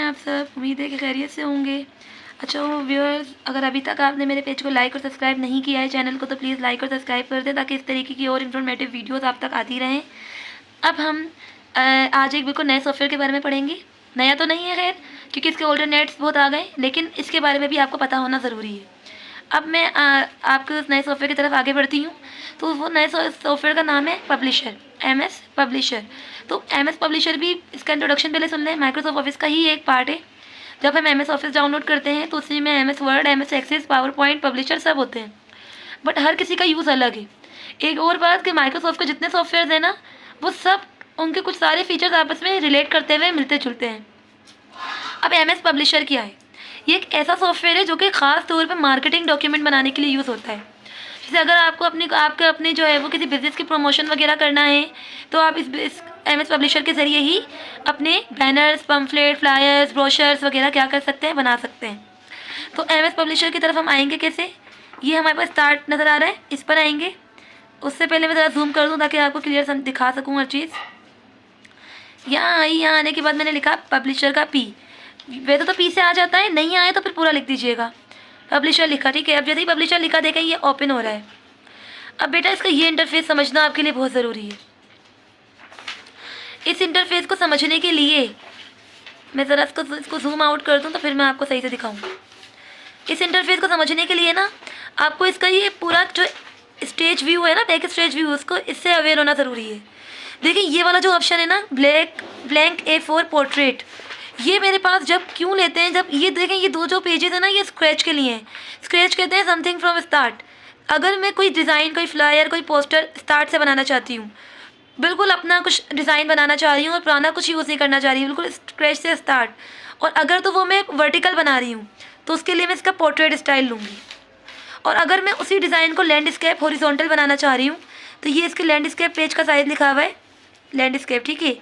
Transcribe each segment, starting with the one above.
आप सब? उम्मीद है कि खैरियत से होंगे। अच्छा व्यूअर्स, अगर अभी तक आपने मेरे पेज को लाइक और सब्सक्राइब नहीं किया है चैनल को, तो प्लीज़ लाइक और सब्सक्राइब कर दें ताकि इस तरीके की और इन्फॉर्मेटिव वीडियोस आप तक आती रहें। अब हम आज एक बिल्कुल नए सॉफ्टवेयर के बारे में पढ़ेंगे। नया तो नहीं है खैर, क्योंकि इसके ऑल्टरनेट्स बहुत आ गए, लेकिन इसके बारे में भी आपको पता होना ज़रूरी है। अब मैं आपके उस नए सॉफ्टवेयर की तरफ आगे बढ़ती हूँ। तो वो नए सॉफ्टवेयर का नाम है पब्लिशर, MS पब्लिशर। तो MS पब्लिशर भी, इसका इंट्रोडक्शन पहले सुन लें। माइक्रोसॉफ्ट ऑफिस का ही एक पार्ट है। जब हम MS ऑफिस डाउनलोड करते हैं तो उसमें MS Word, MS Access, PowerPoint, Publisher सब होते हैं, बट हर किसी का यूज़ अलग है। एक और बात कि माइक्रोसॉफ्ट के जितने सॉफ्टवेयर हैं ना, वो सब उनके कुछ सारे फीचर्स आपस में रिलेट करते हुए मिलते जुलते हैं। अब MS पब्लिशर क्या है? ये एक ऐसा सॉफ्टवेयर है जो कि ख़ास तौर पर मार्केटिंग डॉक्यूमेंट बनाने के लिए यूज़ होता है। जैसे अगर आपको आपके जो है वो किसी बिज़नेस की प्रमोशन वगैरह करना है, तो आप इस MS पब्लिशर के ज़रिए ही अपने बैनर्स, पम्फलेट, फ्लायर्स, ब्रोशर्स वगैरह क्या कर सकते हैं, बना सकते हैं। तो MS पब्लिशर की तरफ हम आएंगे कैसे? ये हमारे पास स्टार्ट नज़र आ रहा है, इस पर आएंगे। उससे पहले मैं ज़रा जूम कर दूँ ताकि आपको क्लियर दिखा सकूँ हर चीज़। यहाँ आने के बाद मैंने लिखा पब्लिशर का P। वैसे तो P से आ जाता है, नहीं आए तो फिर पूरा लिख दीजिएगा। पब्लिशर लिखा, ठीक है। अब जैसे ही पब्लिशर लिखा देखें ये ओपन हो रहा है। अब बेटा इसका ये इंटरफेस समझना आपके लिए बहुत ज़रूरी है। इस इंटरफेस को समझने के लिए मैं ज़रा इसको जूम आउट कर दूँ तो फिर मैं आपको सही से दिखाऊँ। इस इंटरफेस को समझने के लिए ना आपको इसका ये पूरा जो स्टेज व्यू है ना, बैक स्टेज व्यू, उसको इससे अवेयर होना ज़रूरी है। देखिए ये वाला जो ऑप्शन है ना, ब्लैंक A4 पोर्ट्रेट, ये मेरे पास जब क्यों लेते हैं, जब ये देखें ये दो जो पेजेस है ना, ये स्क्रैच के लिए हैं। स्क्रैच कहते हैं समथिंग फ्रॉम स्टार्ट। अगर मैं कोई डिज़ाइन, कोई फ्लायर, कोई पोस्टर स्टार्ट से बनाना चाहती हूँ, बिल्कुल अपना कुछ डिज़ाइन बनाना चाह रही हूँ और पुराना कुछ यूज़ नहीं करना चाह रही हूँ, बिल्कुल स्क्रैच से स्टार्ट, और अगर तो वो मैं वर्टिकल बना रही हूँ तो उसके लिए मैं इसका पोर्ट्रेट स्टाइल लूँगी। और अगर मैं उसी डिज़ाइन को लैंडस्केप, हॉरिजॉन्टल बनाना चाह रही हूँ, तो ये इसके लैंडस्केप पेज का साइज़ लिखा हुआ है, लैंडस्केप, ठीक है,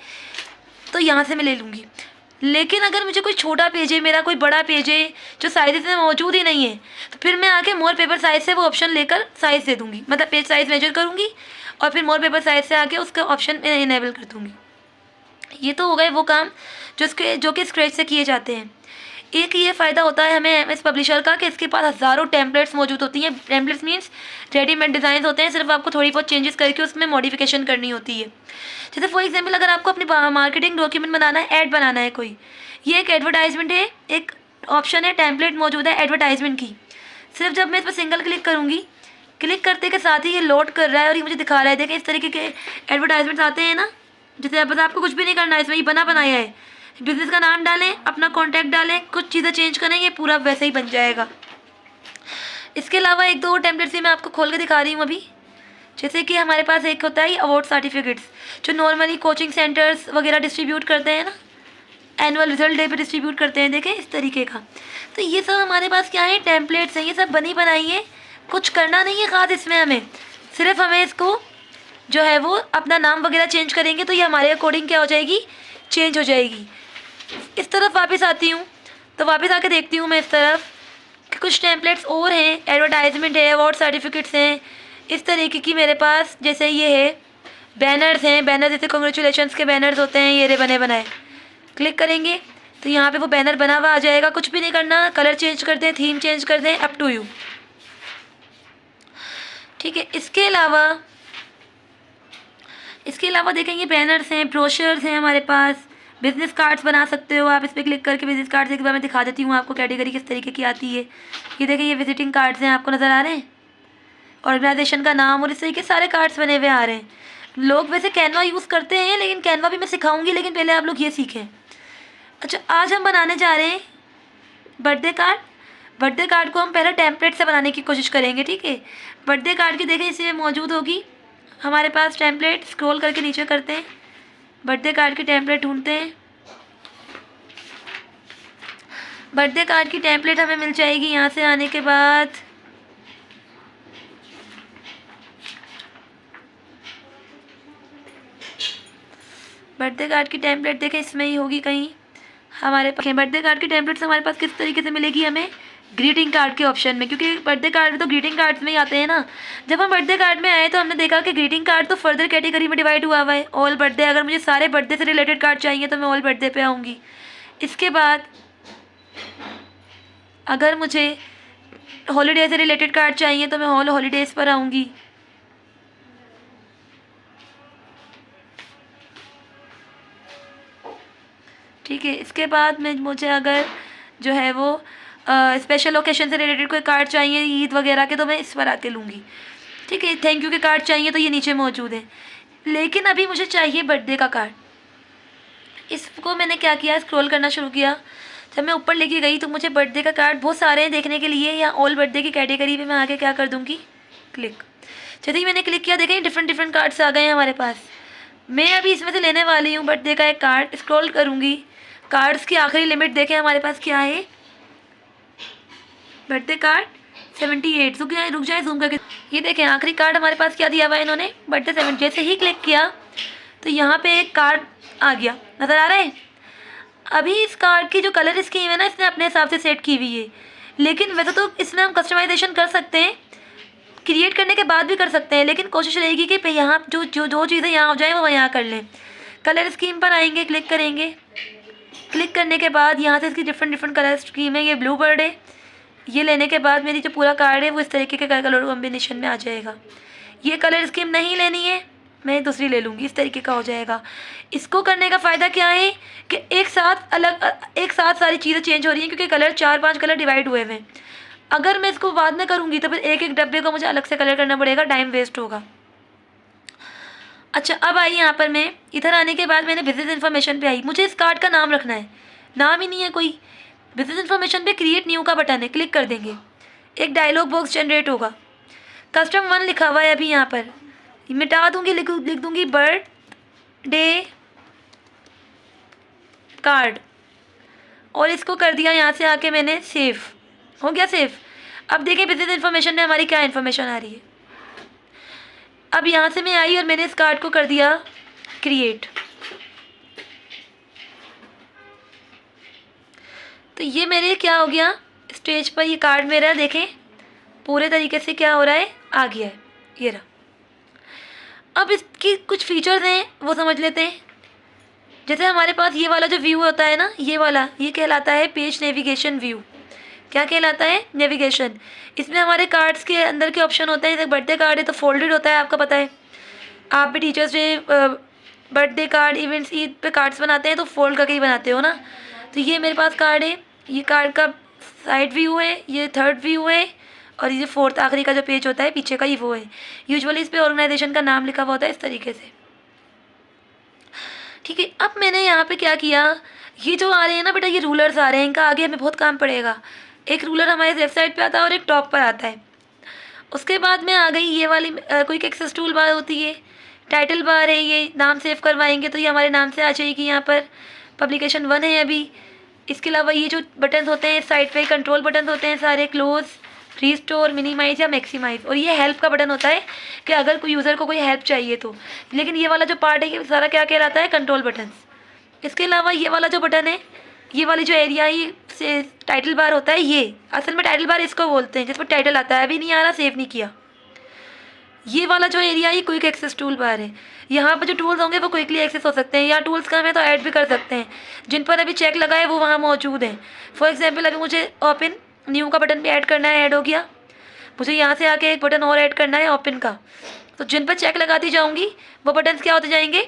तो यहाँ से मैं ले लूँगी। लेकिन अगर मुझे कोई छोटा पेज है, मेरा कोई बड़ा पेज है जो साइज़ में मौजूद ही नहीं है, तो फिर मैं आके मोर पेपर साइज़ से वो ऑप्शन लेकर साइज़ दे दूँगी, मतलब पेज साइज़ मेजर करूँगी और फिर मोर पेपर साइज़ से आके उसका ऑप्शन इनेबल कर दूँगी। ये तो हो गए वो काम जो कि स्क्रैच से किए जाते हैं। एक ये फ़ायदा होता है हमें MS पब्लिशर का कि इसके पास हज़ारों टेम्पलेट्स मौजूद होती हैं। टेम्पलेट्स मीन्स रेडीमेड डिज़ाइन होते हैं, सिर्फ आपको थोड़ी बहुत चेंजेस करके उसमें मॉडिफिकेशन करनी होती है। जैसे फॉर एग्जांपल अगर आपको अपनी मार्केटिंग डॉक्यूमेंट बनाना है, ऐड बनाना है कोई, ये एक एडवर्टाइजमेंट है, एक ऑप्शन है, टेम्पलेट मौजूद है एडवर्टाइजमेंट की। सिर्फ जब मैं इस पर सिंगल क्लिक करूँगी, क्लिक करते के साथ ही ये लोड कर रहा है और ये मुझे दिखा रहा है। देखें इस तरीके के एडवर्टाइजमेंट्स आते हैं ना, जैसे बस आपको कुछ भी नहीं करना है, इसमें ये बनाया है, बिज़नेस का नाम डालें, अपना कॉन्टैक्ट डालें, कुछ चीज़ें चेंज करें, ये पूरा वैसे ही बन जाएगा। इसके अलावा एक दो और टेम्पलेट्स भी मैं आपको खोल के दिखा रही हूँ अभी। जैसे कि हमारे पास एक होता है अवार्ड सर्टिफिकेट्स, जो नॉर्मली कोचिंग सेंटर्स वगैरह डिस्ट्रीब्यूट करते हैं ना, एनुअल रिजल्ट डे पे डिस्ट्रीब्यूट करते हैं, देखें इस तरीके का। तो ये सब हमारे पास क्या है, टेम्पलेट्स हैं, ये सब बनी बनाई है, कुछ करना नहीं है ख़ास इसमें हमें, सिर्फ हमें इसको जो है वो अपना नाम वगैरह चेंज करेंगे तो ये हमारे अकॉर्डिंग क्या हो जाएगी, चेंज हो जाएगी। इस तरफ वापस आती हूँ तो वापस आके देखती हूँ मैं इस तरफ कि कुछ टेम्पलेट्स और हैं, एडवर्टाइजमेंट है, अवार्ड सर्टिफिकेट्स हैं, इस तरीके की मेरे पास। जैसे ये है बैनर्स हैं, बैनर जैसे कॉन्ग्रेचुलेशंस के बैनर्स होते हैं, ये बने बनाए, क्लिक करेंगे तो यहाँ पे वो बैनर बना हुआ आ जाएगा। कुछ भी नहीं करना, कलर चेंज कर दें, थीम चेंज कर दें, अप टू यू, ठीक है। इसके अलावा देखेंगे बैनर्स हैं, ब्रोशर्स हैं, हमारे पास बिज़नेस कार्ड्स बना सकते हो आप। इस पर क्लिक करके बिज़नेस कार्ड्स एक बार मैं दिखा देती हूँ आपको कैटेगरी किस तरीके की आती है। ये देखें, ये विजिटिंग कार्ड्स हैं, आपको नज़र आ रहे हैं, ऑर्गेनाइजेशन का नाम और इस तरीके सारे कार्ड्स बने हुए आ रहे हैं। लोग वैसे कैनवा यूज़ करते हैं, लेकिन कैनवा भी मैं सिखाऊंगी, लेकिन पहले आप लोग ये सीखें। अच्छा, आज हम बनाने जा रहे हैं बर्थडे कार्ड। बर्थडे कार्ड को हम पहले टेम्पलेट से बनाने की कोशिश करेंगे, ठीक है। बर्थडे कार्ड की देखें इसमें मौजूद होगी हमारे पास टेम्पलेट, स्क्रॉल करके नीचे करते हैं, बर्थडे कार्ड की टेम्पलेट ढूंढते हैं। बर्थडे कार्ड की टेम्पलेट हमें मिल जाएगी यहाँ से आने के बाद। बर्थडे कार्ड की टेम्पलेट देखें इसमें ही होगी कहीं हमारे पास। बर्थडे कार्ड की टेम्पलेट्स हमारे पास किस तरीके से मिलेगी हमें, ग्रीटिंग कार्ड के ऑप्शन में, क्योंकि बर्थडे कार्ड तो ग्रीटिंग कार्ड्स में ही आते हैं ना। जब हम बर्थडे कार्ड में आए तो हमने देखा कि ग्रीटिंग कार्ड तो फर्दर कैटेगरी में डिवाइड हुआ है, ऑल बर्थडे। अगर मुझे सारे बर्थडे से रिलेटेड कार्ड चाहिए तो मैं ऑल बर्थडे पे आऊँगी। इसके बाद अगर मुझे हॉलीडे से रिलेटेड कार्ड चाहिए तो मैं ऑल हॉलीडेज़ पर आऊँगी। ठीक है, इसके बाद में मुझे अगर जो है वो स्पेशल ओकेशन से रिलेटेड कोई कार्ड चाहिए ईद वगैरह के तो मैं इस पर आके लूँगी। ठीक है, थैंक यू के कार्ड चाहिए तो ये नीचे मौजूद है। लेकिन अभी मुझे चाहिए बर्थडे का कार्ड। इसको मैंने क्या किया, स्क्रॉल करना शुरू किया। जब मैं ऊपर लेके गई तो मुझे बर्थडे का कार्ड बहुत सारे हैं देखने के लिए। या ऑल बर्थडे की कैटेगरी पे मैं आके क्या कर दूँगी, क्लिक। जैसे ही मैंने क्लिक किया देखें डिफरेंट कार्ड्स आ गए हैं हमारे पास। मैं अभी इसमें से लेने वाली हूँ बर्थडे का एक कार्ड। स्क्रॉल करूँगी, कार्ड्स की आखिरी लिमिट देखें हमारे पास क्या है, बर्थडे कार्ड 78। रुक जाए जूम करके, ये देखें आखिरी कार्ड हमारे पास क्या दिया हुआ है इन्होंने, बर्थडे 70। जैसे ही क्लिक किया तो यहाँ पे एक कार्ड आ गया, नज़र आ रहा है। अभी इस कार्ड की जो कलर स्कीम है ना, इसने अपने हिसाब से सेट की हुई है। लेकिन वैसे तो इसमें हम कस्टमाइजेशन कर सकते हैं, क्रिएट करने के बाद भी कर सकते हैं। लेकिन कोशिश रहेगी कि यहाँ जो चीज़ें यहाँ हो जाए वो यहाँ कर लें। कलर स्कीम पर आएंगे, क्लिक करेंगे। क्लिक करने के बाद यहाँ से इसकी डिफरेंट कलर स्कीम है। ये ब्लू बर्ड है। ये लेने के बाद मेरी जो पूरा कार्ड है वो इस तरीके के कलर कॉम्बिनेशन में आ जाएगा। ये कलर स्कीम नहीं लेनी है, मैं दूसरी ले लूँगी, इस तरीके का हो जाएगा। इसको करने का फ़ायदा क्या है कि एक साथ सारी चीज़ें चेंज हो रही हैं, क्योंकि कलर 4-5 कलर डिवाइड हुए हुए हैं। अगर मैं इसको बाद में करूँगी तो फिर एक डब्बे को मुझे अलग से कलर करना पड़ेगा, टाइम वेस्ट होगा। अच्छा, अब आई यहाँ पर मैं, इधर आने के बाद मैंने बिजनेस इन्फॉर्मेशन पे आई। मुझे इस कार्ड का नाम रखना है, नाम ही नहीं है कोई। बिजनेस इन्फॉर्मेशन पे क्रिएट न्यू का बटन है, क्लिक कर देंगे। एक डायलॉग बॉक्स जनरेट होगा, कस्टम 1 लिखा हुआ है। अभी यहाँ पर मिटा दूँगी, लिख दूँगी बर्थडे कार्ड, और इसको कर दिया यहाँ से आके मैंने सेव। हो गया सेव। अब देखिए बिजनेस इन्फॉर्मेशन में हमारी क्या इन्फॉर्मेशन आ रही है। अब यहाँ से मैं आई और मैंने इस कार्ड को कर दिया क्रिएट। तो ये मेरे क्या हो गया, स्टेज पर ये कार्ड मेरा देखें पूरे तरीके से क्या हो रहा है, आ गया है, ये रहा। अब इसकी कुछ फीचर्स हैं वो समझ लेते हैं। जैसे हमारे पास ये वाला जो व्यू होता है ना, ये वाला, ये कहलाता है पेज नेविगेशन व्यू। क्या कहलाता है, नेविगेशन। इसमें हमारे कार्ड्स के अंदर के ऑप्शन होते हैं। जैसे बर्थडे कार्ड है तो फोल्डेड होता है, आपका पता है। आप भी teachers day, birthday card, events, Eid पे कार्ड्स बनाते हैं तो फोल्ड करके ही बनाते हो ना। तो ये मेरे पास कार्ड है, ये कार्ड का साइड व्यू है, ये थर्ड व्यू है, और ये फोर्थ आखिरी का जो पेज होता है पीछे का, ये वो है। यूजुअली इस पर ऑर्गेनाइजेशन का नाम लिखा हुआ होता है इस तरीके से। ठीक है, अब मैंने यहाँ पे क्या किया, ये जो आ रहे हैं ना बेटा, ये रूलर्स आ रहे हैं, इनका आगे हमें बहुत काम पड़ेगा। एक रूलर हमारे लेफ्ट साइड पे आता है और एक टॉप पर आता है। उसके बाद में आ गई ये वाली क्विक एक्सेस टूल बार होती है, टाइटल बार है, ये नाम सेव करवाएंगे तो ये हमारे नाम से आ जाएगी। यहाँ पर पब्लिकेशन 1 है अभी। इसके अलावा ये जो बटन्स होते हैं साइड पे, कंट्रोल बटन्स होते हैं सारे, क्लोज, रीस्टोर, मिनिमाइज या मैक्सिमाइज। और ये हेल्प का बटन होता है कि अगर कोई यूज़र को कोई हेल्प चाहिए तो। लेकिन ये वाला जो पार्ट है ये सारा क्या कहलाता है, कंट्रोल बटन्स। इसके अलावा ये वाला जो बटन है, ये वाली जो एरिया ही से टाइटल बार होता है, ये असल में टाइटल बार इसको बोलते हैं, जिस पर टाइटल आता है। अभी नहीं आ रहा, सेव नहीं किया। ये वाला जो एरिया ये क्विक एक्सेस टूल बार है। यहाँ पर जो टूल्स होंगे वो क्विकली एक्सेस हो सकते हैं, या टूल्स का हमें तो ऐड भी कर सकते हैं। जिन पर अभी चेक लगा है वो वहाँ मौजूद हैं। फॉर एग्जांपल अभी मुझे ओपन न्यू का बटन भी ऐड करना है, ऐड हो गया। मुझे यहाँ से आके एक बटन और ऐड करना है ओपन का। तो जिन पर चेक लगाती जाऊँगी वो बटन्स क्या होते जाएंगे,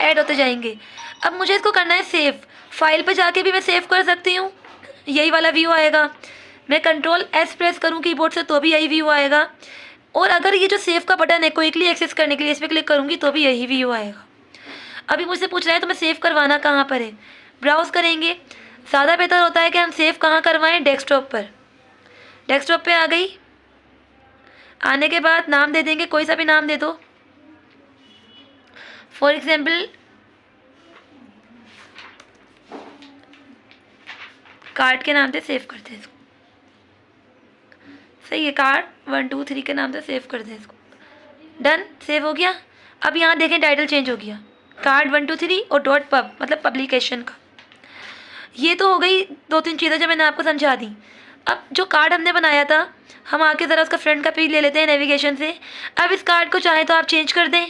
ऐड होते जाएंगे। अब मुझे इसको करना है सेव। फाइल पर जाके भी मैं सेव कर सकती हूँ, यही वाला व्यू आएगा। मैं Ctrl+S प्रेस करूँ कीबोर्ड से तो भी यही व्यू आएगा। और अगर ये जो सेव का बटन है क्विकली एक्सेस करने के लिए, इस पर क्लिक करूँगी तो भी यही व्यू आएगा। अभी मुझसे पूछ रहा है तो मैं सेव करवाना कहाँ पर है, ब्राउज़ करेंगे। ज़्यादा बेहतर होता है कि हम सेव कहाँ करवाएं, डेस्कटॉप पर। डेस्कटॉप पे आ गई, आने के बाद नाम दे देंगे, कोई सा भी नाम दे दो। फॉर एग्जाम्पल कार्ड के नाम से सेव करते हैं इसको। सही है, कार्ड 1 2 3 के नाम से सेव कर दें इसको। डन, सेव हो गया। अब यहाँ देखें टाइटल चेंज हो गया, कार्ड 1 2 3 और .pub मतलब पब्लिकेशन का। ये तो हो गई 2-3 चीज़ें जो मैंने आपको समझा दी। अब जो कार्ड हमने बनाया था, हम आके ज़रा उसका फ्रंट का पेज ले लेते हैं नेविगेशन से। अब इस कार्ड को चाहे तो आप चेंज कर दें,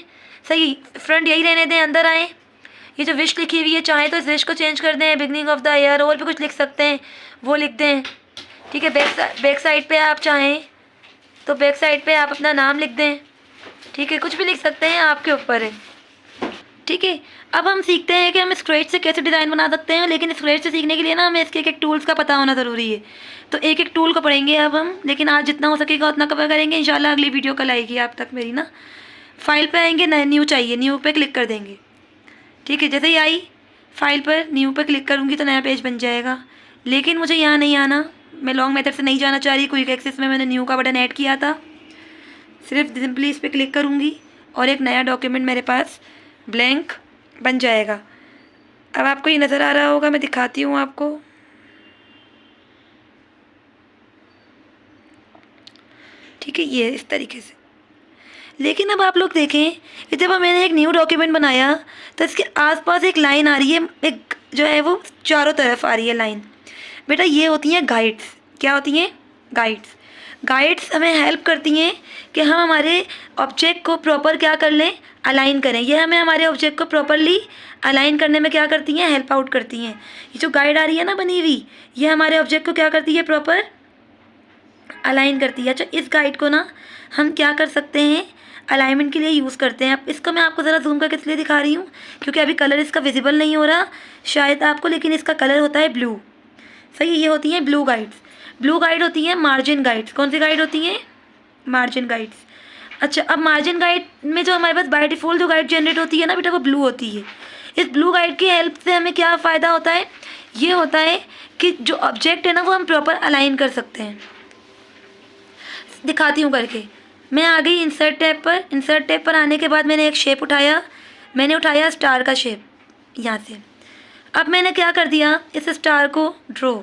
सही फ्रंट यही रहने दें, अंदर आएँ। ये जो विश लिखी हुई है, चाहे तो इस विश को चेंज कर दें, बिगनिंग ऑफ द ईयर, और भी कुछ लिख सकते हैं वो लिख दें। ठीक है, बैक साइड पे आप चाहें तो बैक साइड पे आप अपना नाम लिख दें। ठीक है, कुछ भी लिख सकते हैं, आपके ऊपर है। ठीक है, अब हम सीखते हैं कि हम स्क्रैच से कैसे डिज़ाइन बना सकते हैं, लेकिन स्क्रैच से सीखने के लिए ना हमें इसके एक टूल्स का पता होना ज़रूरी है। तो एक एक टूल को पढ़ेंगे अब हम, लेकिन आज जितना हो सकेगा उतना कवर करेंगे। इंशाल्लाह अगली वीडियो कल आएगी आप तक मेरी ना। फाइल पे आएंगे, न्यू चाहिए, न्यू पे क्लिक कर देंगे। ठीक है, जैसे ही आई फाइल पर न्यू पे क्लिक करूँगी तो नया पेज बन जाएगा। लेकिन मुझे यहाँ नहीं आना, मैं लॉन्ग मेथड से नहीं जाना चाह रही। क्विक एक्सेस में मैंने न्यू का बटन ऐड किया था, सिर्फ सिंपली इस पर क्लिक करूँगी और एक नया डॉक्यूमेंट मेरे पास ब्लैंक बन जाएगा। अब आपको ये नज़र आ रहा होगा, मैं दिखाती हूँ आपको। ठीक है, ये इस तरीके से। लेकिन अब आप लोग देखें कि जब मैंने एक न्यू डॉक्यूमेंट बनाया तो इसके आसपास एक लाइन आ रही है, एक जो है वो चारों तरफ आ रही है लाइन। बेटा ये होती हैं गाइड्स। क्या होती हैं? गाइड्स। गाइड्स हमें हेल्प करती हैं कि हम हमारे ऑब्जेक्ट को प्रॉपर क्या कर लें, अलाइन करें। ये हमें हमारे ऑब्जेक्ट को प्रॉपरली अलाइन करने में क्या करती हैं, हेल्प आउट करती हैं। ये जो गाइड आ रही है ना बनी हुई, ये हमारे ऑब्जेक्ट को क्या करती है, प्रॉपर अलाइन करती है। अच्छा, इस गाइड को ना हम क्या कर सकते हैं, अलाइनमेंट के लिए यूज़ करते हैं। अब इसको मैं आपको ज़रा जूम करके इसलिए दिखा रही हूँ क्योंकि अभी कलर इसका विजिबल नहीं हो रहा शायद आपको, लेकिन इसका कलर होता है ब्लू। सही, ये होती हैं ब्लू गाइड्स। ब्लू गाइड होती हैं मार्जिन गाइड्स। कौन सी गाइड होती हैं? Margin guides. अच्छा, अब मार्जिन गाइड में जो हमारे पास बाय डिफ़ॉल्ट जो गाइड जनरेट होती है ना बेटा, वो ब्लू होती है। इस ब्लू गाइड की हेल्प से हमें क्या फ़ायदा होता है, ये होता है कि जो ऑब्जेक्ट है ना वो हम प्रॉपर अलाइन कर सकते हैं। दिखाती हूँ करके। मैं आ गई इंसर्ट टैब पर। इंसर्ट टैब पर आने के बाद मैंने एक शेप उठाया, मैंने उठाया स्टार का शेप यहाँ से। अब मैंने क्या कर दिया, इस स्टार को ड्रॉ।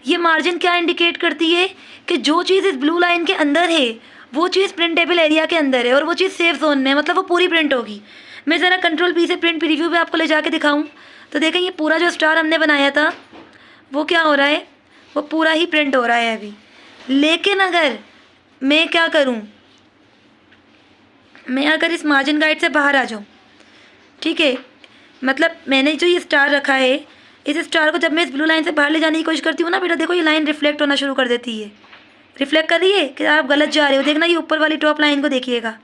ये मार्जिन क्या इंडिकेट करती है कि जो चीज़ इस ब्लू लाइन के अंदर है वो चीज़ प्रिंटेबल एरिया के अंदर है और वो चीज़ सेफ जोन में, मतलब वो पूरी प्रिंट होगी। मैं ज़रा कंट्रोल पी से प्रिंट प्रीव्यू पे आपको ले जाके दिखाऊं तो देखें, ये पूरा जो स्टार हमने बनाया था वो क्या हो रहा है, वो पूरा ही प्रिंट हो रहा है अभी। लेकिन अगर मैं क्या करूं, मैं अगर इस मार्जिन गाइड से बाहर आ जाऊं, ठीक है, मतलब मैंने जो ये स्टार रखा है, इस स्टार को जब मैं इस ब्लू लाइन से बाहर ले जाने की कोशिश करती हूँ ना बेटा, देखो ये लाइन रिफ्लेक्ट होना शुरू कर देती है। रिफ्लेक्ट कर रही है कि आप गलत जा रहे हो। देखना ये ऊपर वाली टॉप लाइन को देखिएगा।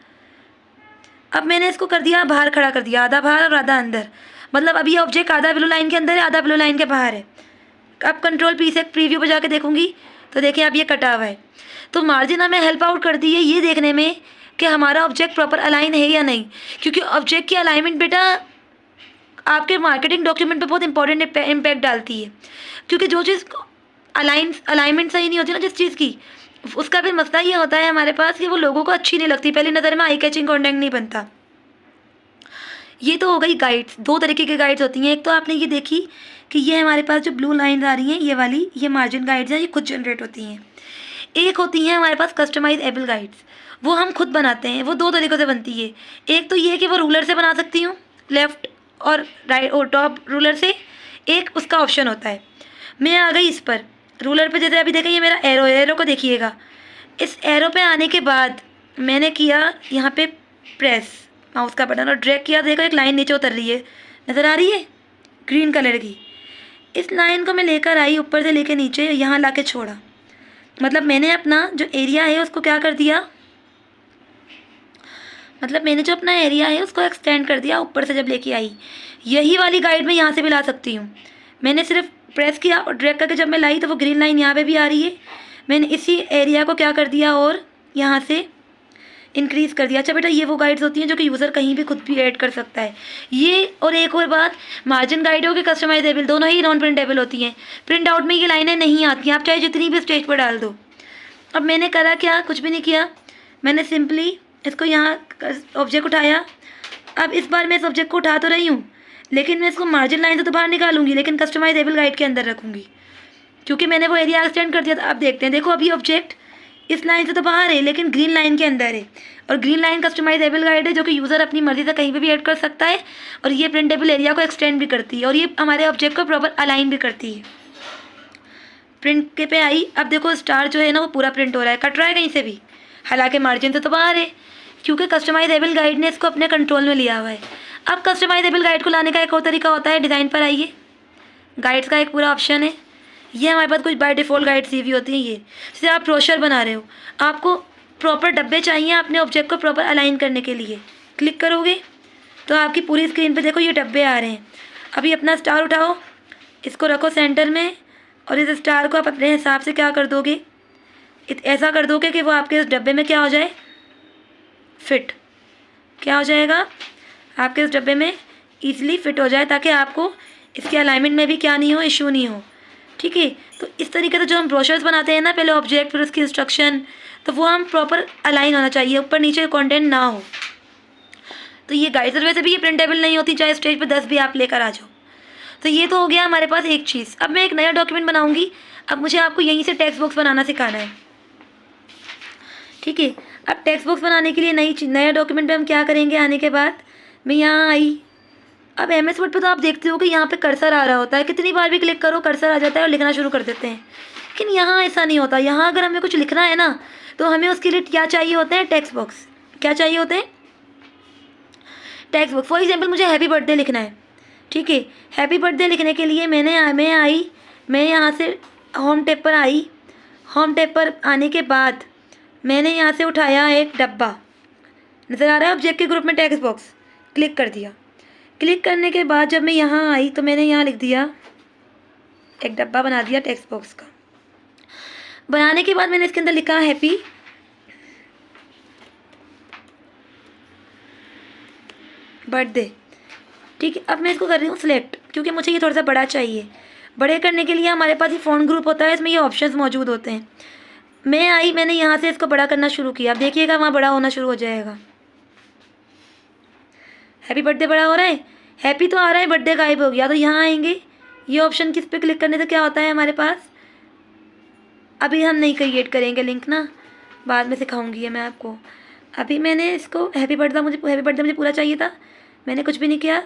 अब मैंने इसको कर दिया बाहर, खड़ा कर दिया, आधा बाहर और आधा अंदर। मतलब अभी ये ऑब्जेक्ट आधा ब्लू लाइन के अंदर है, आधा ब्लू लाइन के बाहर है। अब कंट्रोल पी से प्रीव्यू पर जाके देखूंगी तो देखिए अब ये कटा हुआ है। तो मार्जिन हमें हेल्प आउट करती है ये देखने में कि हमारा ऑब्जेक्ट प्रॉपर अलाइन है या नहीं, क्योंकि ऑब्जेक्ट की अलाइनमेंट बेटा आपके मार्केटिंग डॉक्यूमेंट पे बहुत इंपॉर्टेंट इम्पैक्ट डालती है। क्योंकि जो चीज़ अलाइनमेंट सही नहीं होती ना जिस चीज़ की, उसका फिर मसला ये होता है हमारे पास कि वो लोगों को अच्छी नहीं लगती, पहली नज़र में आई कैचिंग कंटेंट नहीं बनता। ये तो हो गई गाइड्स। दो तरीके की गाइड्स होती हैं। एक तो आपने ये देखी कि ये हमारे पास जो ब्लू लाइन आ रही हैं ये वाली, ये मार्जिन गाइड्स हैं, ये खुद जनरेट होती हैं। एक होती हैं हमारे पास कस्टमाइजेबल गाइड्स, वो हम खुद बनाते हैं। वो दो तरीक़ों से बनती है। एक तो ये कि वो रूलर से बना सकती हूँ, लेफ़्ट और राइट और टॉप रूलर से। एक उसका ऑप्शन होता है। मैं आ गई इस पर रूलर पे, जैसे अभी देखें ये मेरा एरो को देखिएगा। इस एरो पे आने के बाद मैंने किया यहाँ पे प्रेस माउस का बटन और ड्रैग किया। देखो एक लाइन नीचे उतर रही है, नज़र आ रही है, ग्रीन कलर की। इस लाइन को मैं लेकर आई ऊपर से लेकर नीचे, यहाँ ला के छोड़ा। मतलब मैंने अपना जो एरिया है उसको क्या कर दिया, मतलब मैंने जो अपना एरिया है उसको एक्सटेंड कर दिया ऊपर से जब लेके आई। यही वाली गाइड मैं यहाँ से भी ला सकती हूँ। मैंने सिर्फ प्रेस किया और ड्रैग करके जब मैं लाई तो वो ग्रीन लाइन यहाँ पे भी आ रही है। मैंने इसी एरिया को क्या कर दिया और यहाँ से इंक्रीज़ कर दिया। अच्छा बेटा, ये वो गाइड्स होती हैं जो कि यूज़र कहीं भी खुद भी ऐड कर सकता है। ये और एक और बात, मार्जिन गाइड हो कि कस्टमाइजेबल, दोनों ही नॉन प्रिंटेबल होती हैं। प्रिंट आउट में ये लाइनें नहीं आती हैं, आप चाहे जितनी भी स्टेज पर डाल दो। अब मैंने करा क्या, कुछ भी नहीं किया। मैंने सिंपली इसको यहाँ ऑब्जेक्ट उठाया। अब इस बार मैं इस ऑब्जेक्ट को उठा तो रही हूँ, लेकिन मैं इसको मार्जिन लाइन से तो बाहर निकालूंगी, लेकिन कस्टमाइजेबल गाइड के अंदर रखूँगी क्योंकि मैंने वो एरिया एक्सटेंड कर दिया था। अब देखते हैं, देखो अभी ऑब्जेक्ट इस लाइन से तो बाहर है लेकिन ग्रीन लाइन के अंदर है। और ग्रीन लाइन कस्टमाइजेबल गाइड है जो कि यूज़र अपनी मर्ज़ी से कहीं पे भी ऐड कर सकता है। और ये प्रिंटेबल एरिया को एक्सटेंड भी करती है और ये हमारे ऑब्जेक्ट को प्रॉपर अलाइन भी करती है। प्रिंट के पे आई। अब देखो स्टार जो है ना वो पूरा प्रिंट हो रहा है, कट रहा है कहीं से भी, हालांकि मार्जिन से तो बाहर है क्योंकि कस्टमाइजेबल गाइड ने इसको अपने कंट्रोल में लिया हुआ है। अब कस्टमाइजेबल गाइड को लाने का एक और तरीका होता है, डिज़ाइन पर आइए, गाइड्स का एक पूरा ऑप्शन है। ये हमारे पास कुछ बाय डिफ़ॉल्ट गाइड्स दी हुई होती हैं। ये जैसे आप ब्रोशर बना रहे हो, आपको प्रॉपर डब्बे चाहिए अपने ऑब्जेक्ट को प्रॉपर अलाइन करने के लिए। क्लिक करोगे तो आपकी पूरी स्क्रीन पे देखो ये डब्बे आ रहे हैं। अभी अपना स्टार उठाओ, इसको रखो सेंटर में, और इस स्टार को आप अपने हिसाब से क्या कर दोगे, ऐसा कर दोगे कि वो आपके इस डब्बे में क्या हो जाए, फिट। क्या हो जाएगा, आपके इस डब्बे में ईजिली फिट हो जाए, ताकि आपको इसके अलाइनमेंट में भी क्या नहीं हो, इशू नहीं हो। ठीक है, तो इस तरीके से जो हम ब्रोशर्स बनाते हैं ना, पहले ऑब्जेक्ट फिर उसकी इंस्ट्रक्शन, तो वो हम प्रॉपर अलाइन होना चाहिए, ऊपर नीचे कंटेंट ना हो। तो ये गाइड्स वैसे भी ये प्रिंटेबल नहीं होती, चाहे स्टेज पे 10 भी आप लेकर आ जाओ। तो ये तो हो गया हमारे पास एक चीज़। अब मैं एक नया डॉक्यूमेंट बनाऊंगी। अब मुझे आपको यहीं से टेक्स्ट बॉक्स बनाना सिखाना है। ठीक है, अब टेक्स्ट बॉक्स बनाने के लिए नया डॉक्यूमेंट पे हम क्या करेंगे, आने के बाद मैं यहाँ आई। अब MS वर्ड पे तो आप देखते हो कि यहाँ पे कर्सर आ रहा होता है, कितनी बार भी क्लिक करो कर्सर आ जाता है और लिखना शुरू कर देते हैं। लेकिन यहाँ ऐसा नहीं होता। यहाँ अगर हमें कुछ लिखना है ना, तो हमें उसके लिए क्या चाहिए होते हैं, टेक्स्ट बॉक्स। क्या चाहिए होते हैं, टेक्स्ट बॉक्स। फॉर एग्जाम्पल मुझे हैप्पी बर्थडे लिखना है। ठीक है, हैप्पी बर्थडे लिखने के लिए मैं यहाँ से होम टैब पर आई। होम टैब पर आने के बाद मैंने यहाँ से उठाया एक डब्बा, नज़र आ रहा है ऑब्जेक्ट के ग्रुप में टेक्स्ट बॉक्स, क्लिक कर दिया। क्लिक करने के बाद जब मैं यहाँ आई तो मैंने यहाँ लिख दिया, एक डब्बा बना दिया टेक्स्ट बॉक्स का। बनाने के बाद मैंने इसके अंदर लिखा हैप्पी बर्थडे। ठीक है, अब मैं इसको कर रही हूँ सिलेक्ट, क्योंकि मुझे ये थोड़ा सा बड़ा चाहिए। बड़े करने के लिए हमारे पास ये फ़ॉन्ट ग्रुप होता है, इसमें ये ऑप्शंस मौजूद होते हैं। मैं आई, मैंने यहाँ से इसको बड़ा करना शुरू किया। अब देखिएगा वहाँ बड़ा होना शुरू हो जाएगा। हैप्पी बर्थडे बड़ा हो रहा है, हैप्पी तो आ रहा है, बर्थडे गायब हो गया। तो यहाँ आएंगे, ये ऑप्शन किस पे क्लिक करने से क्या होता है हमारे पास, अभी हम नहीं क्रिएट करेंगे लिंक ना, बाद में सिखाऊंगी ये मैं आपको। अभी मैंने इसको हैप्पी बर्थडे मुझे पूरा चाहिए था, मैंने कुछ भी नहीं किया।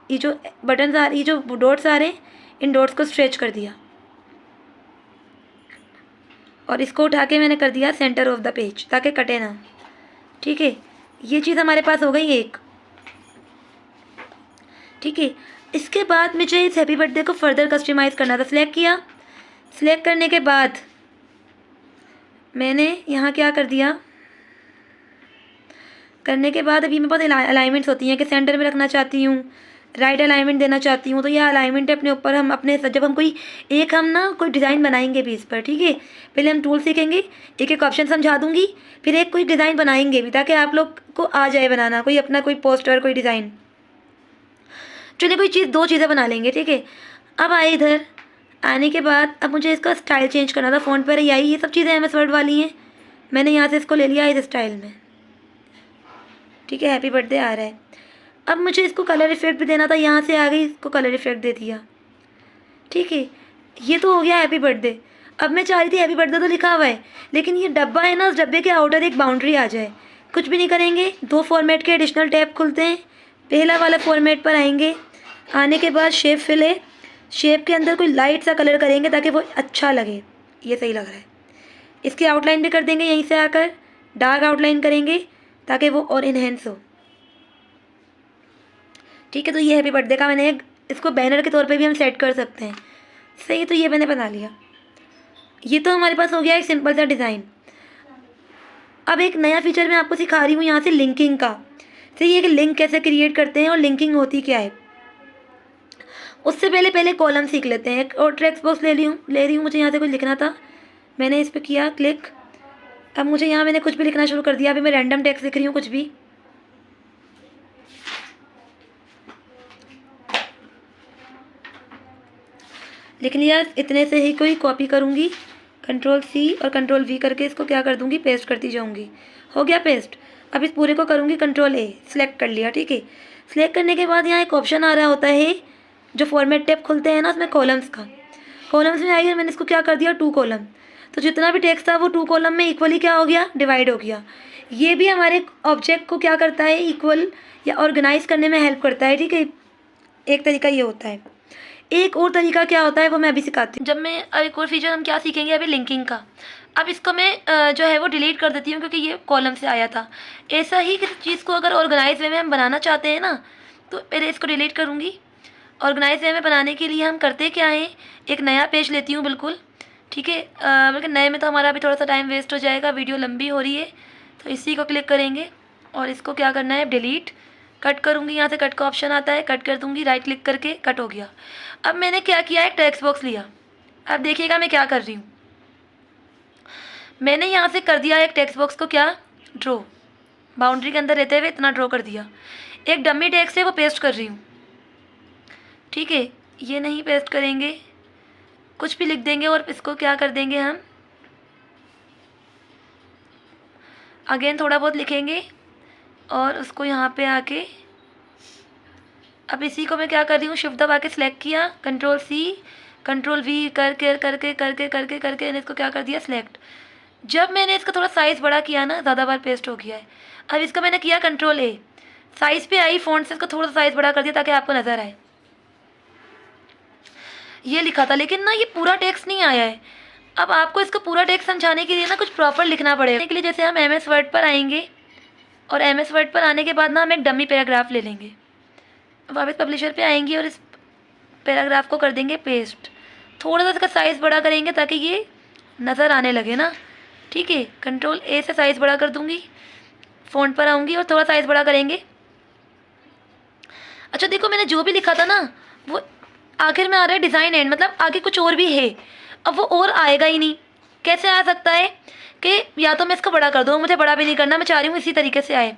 ये जो बटन आ रही, ये जो डॉट्स आ रहे हैं, इन डॉट्स को स्ट्रेच कर दिया और इसको उठा के मैंने कर दिया सेंटर ऑफ द पेज, ताकि कटे ना। ठीक है, ये चीज़ हमारे पास हो गई एक। ठीक है, इसके बाद मुझे इस हैप्पी बर्थडे को फर्दर कस्टमाइज़ करना था। सिलेक्ट किया, सिलेक्ट करने के बाद मैंने यहाँ क्या कर दिया, करने के बाद अभी मेरे पास अलाइनमेंट्स होती हैं कि सेंटर में रखना चाहती हूँ, राइट अलाइनमेंट देना चाहती हूँ। तो यह अलाइनमेंट है अपने ऊपर, हम अपने जब हम कोई डिज़ाइन बनाएंगे भी इस पर। ठीक है, पहले हम टूल सीखेंगे, एक एक ऑप्शन समझा दूँगी, फिर एक कोई डिज़ाइन बनाएंगे भी, ताकि आप लोग को आ जाए बनाना कोई अपना कोई पोस्टर, कोई डिज़ाइन। चलिए कोई चीज़, 2 चीज़ें बना लेंगे। ठीक है, अब आए इधर, आने के बाद अब मुझे इसका स्टाइल चेंज करना था। फ़ॉन्ट पर ही आई, ये सब चीज़ें MS वर्ड वाली हैं, मैंने यहाँ से इसको ले लिया इस स्टाइल में। ठीक है, हैप्पी बर्थडे आ रहा है। अब मुझे इसको कलर इफेक्ट भी देना था, यहाँ से आ गई, इसको कलर इफेक्ट दे दिया। ठीक है, ये तो हो गया हैप्पी बर्थडे। अब मैं चाह रही थी हैप्पी बर्थडे तो लिखा हुआ है, लेकिन ये डब्बा है ना, उस डब्बे के आउटर एक बाउंड्री आ जाए। कुछ भी नहीं करेंगे, 2 फॉर्मेट के एडिशनल टैब खुलते हैं। पहला वाला फॉर्मेट पर आएंगे, आने के बाद शेप फिल है, शेप के अंदर कोई लाइट सा कलर करेंगे ताकि वो अच्छा लगे। ये सही लग रहा है। इसकी आउटलाइन भी कर देंगे, यहीं से आकर डार्क आउटलाइन करेंगे ताकि वो और इन्हेंस हो। ठीक है, तो ये हैप्पी बर्थडे का मैंने इसको बैनर के तौर पे भी हम सेट कर सकते हैं। सही है, तो ये मैंने बना लिया। ये तो हमारे पास हो गया एक सिंपल सा डिज़ाइन। अब एक नया फीचर मैं आपको सिखा रही हूँ यहाँ से, लिंकिंग का। सही है कि लिंक कैसे क्रिएट करते हैं और लिंकिंग होती क्या है। उससे पहले कॉलम सीख लेते हैं। और टेक्स्ट बॉक्स ले रही हूँ, मुझे यहाँ से कुछ लिखना था, मैंने इस पर किया क्लिक। अब मुझे यहाँ मैंने कुछ भी लिखना शुरू कर दिया। अभी मैं रैंडम टेक्स्ट लिख रही हूँ कुछ भी। लिख लिया, इतने से ही कोई कॉपी करूँगी, Ctrl+C और Ctrl+V करके इसको क्या कर दूँगी, पेस्ट करती जाऊँगी। हो गया पेस्ट। अब इस पूरे को करूँगी Ctrl+A, सिलेक्ट कर लिया। ठीक है, सिलेक्ट करने के बाद यहाँ एक ऑप्शन आ रहा होता है, जो फॉर्मेट टैब खुलते हैं ना, उसमें कॉलम्स का। कॉलम्स में आई, मैंने इसको क्या कर दिया, 2 कॉलम। तो जितना भी टेक्स्ट था वो 2 कॉलम में इक्वली क्या हो गया, डिवाइड हो गया। ये भी हमारे ऑब्जेक्ट को क्या करता है, इक्वल या ऑर्गेनाइज करने में हेल्प करता है। ठीक है, एक तरीका ये होता है। एक और तरीका क्या होता है वो मैं अभी सिखाती हूँ। जब मैं एक और फीचर हम क्या सीखेंगे अभी, लिंकिंग का। अब इसको मैं जो है वो डिलीट कर देती हूँ, क्योंकि ये कॉलम से आया था। ऐसा ही किसी चीज़ को अगर ऑर्गेनाइज वे में हम बनाना चाहते हैं ना, तो पहले इसको डिलीट करूँगी। ऑर्गेनाइज वे में बनाने के लिए हम करते क्या है, एक नया पेज लेती हूँ बिल्कुल, ठीक है। बल्कि नए में तो हमारा अभी थोड़ा सा टाइम वेस्ट हो जाएगा, वीडियो लंबी हो रही है। तो इसी को क्लिक करेंगे और इसको क्या करना है, डिलीट, कट करूँगी। यहाँ से कट का ऑप्शन आता है, कट कर दूँगी, राइट क्लिक करके कट हो गया। अब मैंने क्या किया, एक टेक्स्ट बॉक्स लिया। अब देखिएगा मैं क्या कर रही हूँ, मैंने यहाँ से कर दिया एक टेक्स्ट बॉक्स को क्या, ड्रॉ, बाउंड्री के अंदर रहते हुए इतना ड्रॉ कर दिया। एक डमी टेक्स्ट है वो पेस्ट कर रही हूँ, ठीक है। ये नहीं पेस्ट करेंगे, कुछ भी लिख देंगे और इसको क्या कर देंगे हम, अगेन थोड़ा बहुत लिखेंगे और उसको यहाँ पे आके, अब इसी को मैं क्या कर रही हूँ, शिफ्ट दबा के सिलेक्ट किया, कंट्रोल सी कंट्रोल वी करके करके करके करके करके इसको क्या कर दिया, सिलेक्ट। जब मैंने इसका थोड़ा साइज़ बड़ा किया ना, ज़्यादा बार पेस्ट हो गया है। अब इसका मैंने किया कंट्रोल ए, साइज़ पे आई, फ़ॉन्ट से इसको थोड़ा सा साइज़ बड़ा कर दिया ताकि आपको नज़र आए। ये लिखा था लेकिन ना ये पूरा टेक्स्ट नहीं आया है। अब आपको इसको पूरा टेक्स्ट समझाने के लिए ना कुछ प्रॉपर लिखना पड़ेगा। के लिए जैसे हम MS वर्ड पर आएंगे और MS वर्ड पर आने के बाद ना हम एक डमी पैराग्राफ ले लेंगे, वापस पब्लिशर पे आएंगे और इस पैराग्राफ को कर देंगे पेस्ट। थोड़ा सा इसका साइज़ बड़ा करेंगे ताकि ये नज़र आने लगे ना, ठीक है। कंट्रोल ए से साइज़ बड़ा कर दूँगी, फ़ॉन्ट पर आऊँगी और थोड़ा साइज़ बड़ा करेंगे। अच्छा देखो, मैंने जो भी लिखा था ना वो आखिर में आ रहा है डिज़ाइन एंड, मतलब आगे कुछ और भी है। अब वो और आएगा ही नहीं, कैसे आ सकता है कि या तो मैं इसको बड़ा कर दूँ, मुझे बड़ा भी नहीं करना, मैं चाह रही हूँ इसी तरीके से आए।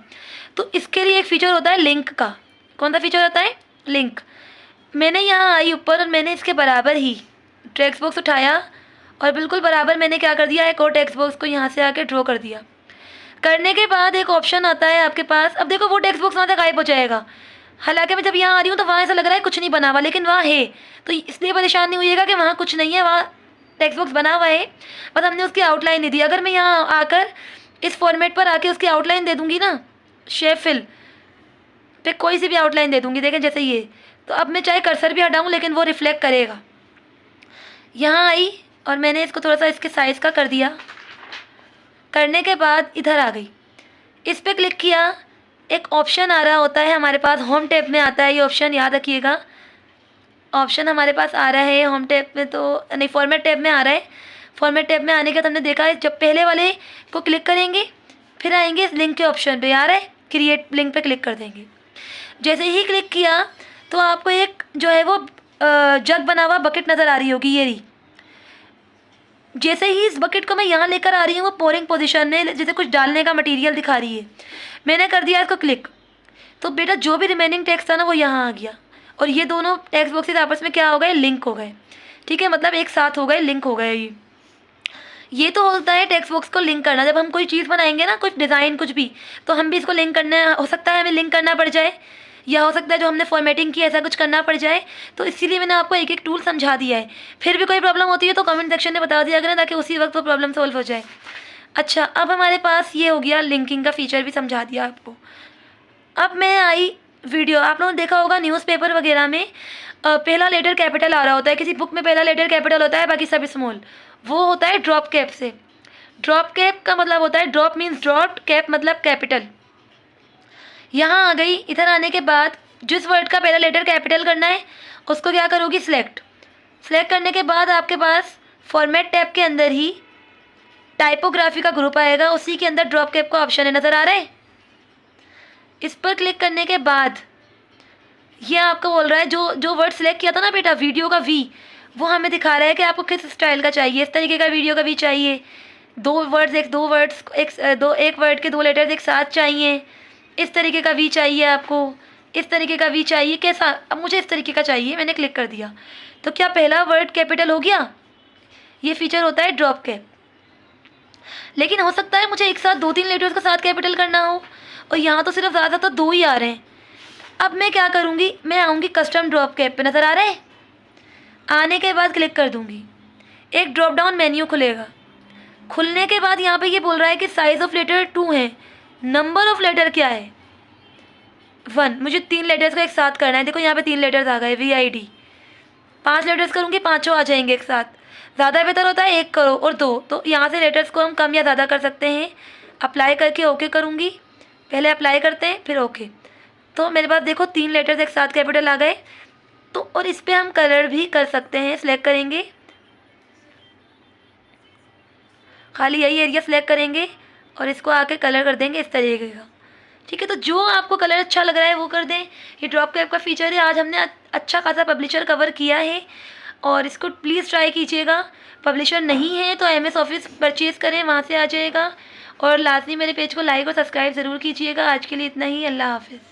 तो इसके लिए एक फ़ीचर होता है लिंक का। कौन सा फीचर होता है, लिंक। मैंने यहाँ आई ऊपर और मैंने इसके बराबर ही टेक्स्ट बॉक्स उठाया और बिल्कुल बराबर मैंने क्या कर दिया, एक और टेक्स्ट बॉक्स को यहाँ से आके ड्रॉ कर दिया। करने के बाद एक ऑप्शन आता है आपके पास, अब देखो वो टेक्स्ट बॉक्स वहाँ तक गायब हो जाएगा। हालांकि मैं जब यहाँ आ रही हूँ तो वहाँ ऐसा लग रहा है कुछ नहीं बना हुआ, लेकिन वहाँ है। तो इसलिए परेशान नहीं होइएगा कि वहाँ कुछ नहीं है, वहाँ टेक्स्ट बॉक्स बना हुआ है, बस हमने उसकी आउटलाइन नहीं दी। अगर मैं यहाँ आकर इस फॉर्मेट पर आके उसकी आउटलाइन दे दूँगी ना, शेप फिल पे कोई सी भी आउटलाइन दे दूँगी, देखें जैसे ये, तो अब मैं चाहे कर्सर भी हटाऊँ लेकिन वो रिफ्लेक्ट करेगा। यहाँ आई और मैंने इसको थोड़ा सा इसके साइज़ का कर दिया। करने के बाद इधर आ गई, इस पर क्लिक किया, एक ऑप्शन आ रहा होता है हमारे पास, होम टैब में आता है ये ऑप्शन, याद रखिएगा। ऑप्शन हमारे पास आ रहा है होम टैब में, तो नहीं फॉर्मेट टैब में आ रहा है। फॉर्मेट टैब में आने के बाद हमने देखा है जब पहले वाले को क्लिक करेंगे फिर आएंगे इस लिंक के ऑप्शन पे, आ रहा है क्रिएट लिंक पे क्लिक कर देंगे। जैसे ही क्लिक किया तो आपको एक जो है वो जग बना हुआ बकेट नज़र आ रही होगी, ये रही। जैसे ही इस बकेट को मैं यहाँ लेकर आ रही हूँ वो पोरिंग पोजीशन में, जैसे कुछ डालने का मटेरियल दिखा रही है, मैंने कर दिया इसको क्लिक। तो बेटा जो भी रिमेनिंग टेक्स्ट था ना वो यहाँ आ गया और ये दोनों टेक्स्ट बॉक्सेस आपस में क्या हो गए, लिंक हो गए, ठीक है। मतलब एक साथ हो गए, लिंक हो गए। ये तो होता है टेक्स्ट बॉक्स को लिंक करना। जब हम कोई चीज़ बनाएंगे ना, कुछ डिज़ाइन कुछ भी, तो हम भी इसको लिंक करना, हो सकता है हमें लिंक करना पड़ जाए, या हो सकता है जो हमने फॉर्मेटिंग की ऐसा कुछ करना पड़ जाए। तो इसीलिए मैंने आपको एक एक टूल समझा दिया है। फिर भी कोई प्रॉब्लम होती है तो कमेंट सेक्शन में बता दिया करें ताकि उसी वक्त वो प्रॉब्लम सॉल्व हो जाए। अच्छा, अब हमारे पास ये हो गया, लिंकिंग का फीचर भी समझा दिया आपको। अब मैं आई वीडियो, आप लोगों ने देखा होगा न्यूज़पेपर वगैरह में पहला लेटर कैपिटल आ रहा होता है, किसी बुक में पहला लेटर कैपिटल होता है बाकी सब स्मॉल, वो होता है ड्रॉप कैप से। ड्रॉप कैप का मतलब होता है, ड्रॉप मीन्स ड्रॉप्ड, कैप मतलब कैपिटल। यहाँ आ गई, इधर आने के बाद जिस वर्ड का पहला लेटर कैपिटल करना है उसको क्या करोगी, सिलेक्ट। सिलेक्ट करने के बाद आपके पास फॉर्मेट टैब के अंदर ही टाइपोग्राफी का ग्रुप आएगा, उसी के अंदर ड्रॉप कैप का ऑप्शन है, नज़र आ रहा है। इस पर क्लिक करने के बाद ये आपको बोल रहा है जो वर्ड सिलेक्ट किया था ना बेटा, वीडियो का वी, वो हमें दिखा रहा है कि आपको किस स्टाइल का चाहिए। इस तरीके का वीडियो का वी चाहिए, एक वर्ड के दो लेटर्स एक साथ चाहिए, इस तरीके का वी चाहिए आपको, इस तरीके का वी चाहिए, कैसा। अब मुझे इस तरीके का चाहिए, मैंने क्लिक कर दिया तो क्या पहला वर्ड कैपिटल हो गया। ये फीचर होता है ड्रॉप कैप। लेकिन हो सकता है मुझे एक साथ 2-3 लेटर्स के साथ कैपिटल करना हो और यहाँ तो सिर्फ ज़्यादा तो 2 ही आ रहे हैं। अब मैं क्या करूँगी, मैं आऊँगी कस्टम ड्रॉप कैप पे, नज़र आ रहा है। आने के बाद क्लिक कर दूँगी, एक ड्रॉप डाउन मेन्यू खुलेगा। खुलने के बाद यहाँ पे ये बोल रहा है कि साइज़ ऑफ लेटर 2 है, नंबर ऑफ लेटर क्या है 1। मुझे 3 लेटर्स को एक साथ करना है। देखो यहाँ पे 3 लेटर्स आ गए, VID। 5 लेटर्स करूँगी, 5 आ जाएंगे एक साथ। ज़्यादा बेहतर होता है 1 करो और 2, तो यहाँ से लेटर्स को हम कम या ज़्यादा कर सकते हैं। अप्लाई करके ओके करूँगी, पहले अप्लाई करते हैं फिर ओके। तो मेरे पास देखो 3 लेटर्स एक साथ कैपिटल आ गए। तो और इस पर हम कलर भी कर सकते हैं, सिलेक्ट करेंगे, खाली यही एरिया सिलेक्ट करेंगे और इसको आके कलर कर देंगे इस तरीके का। ठीक है, तो जो आपको कलर अच्छा लग रहा है वो कर दें। ये ड्रॉप कैप का फीचर है। आज हमने अच्छा खासा पब्लिशर कवर किया है और इसको प्लीज़ ट्राई कीजिएगा। पब्लिशर नहीं है तो MS ऑफिस परचेज़ करें, वहाँ से आ जाएगा। और लाजमी मेरे पेज को लाइक और सब्सक्राइब ज़रूर कीजिएगा। आज के लिए इतना ही, अल्लाह हाफिज़।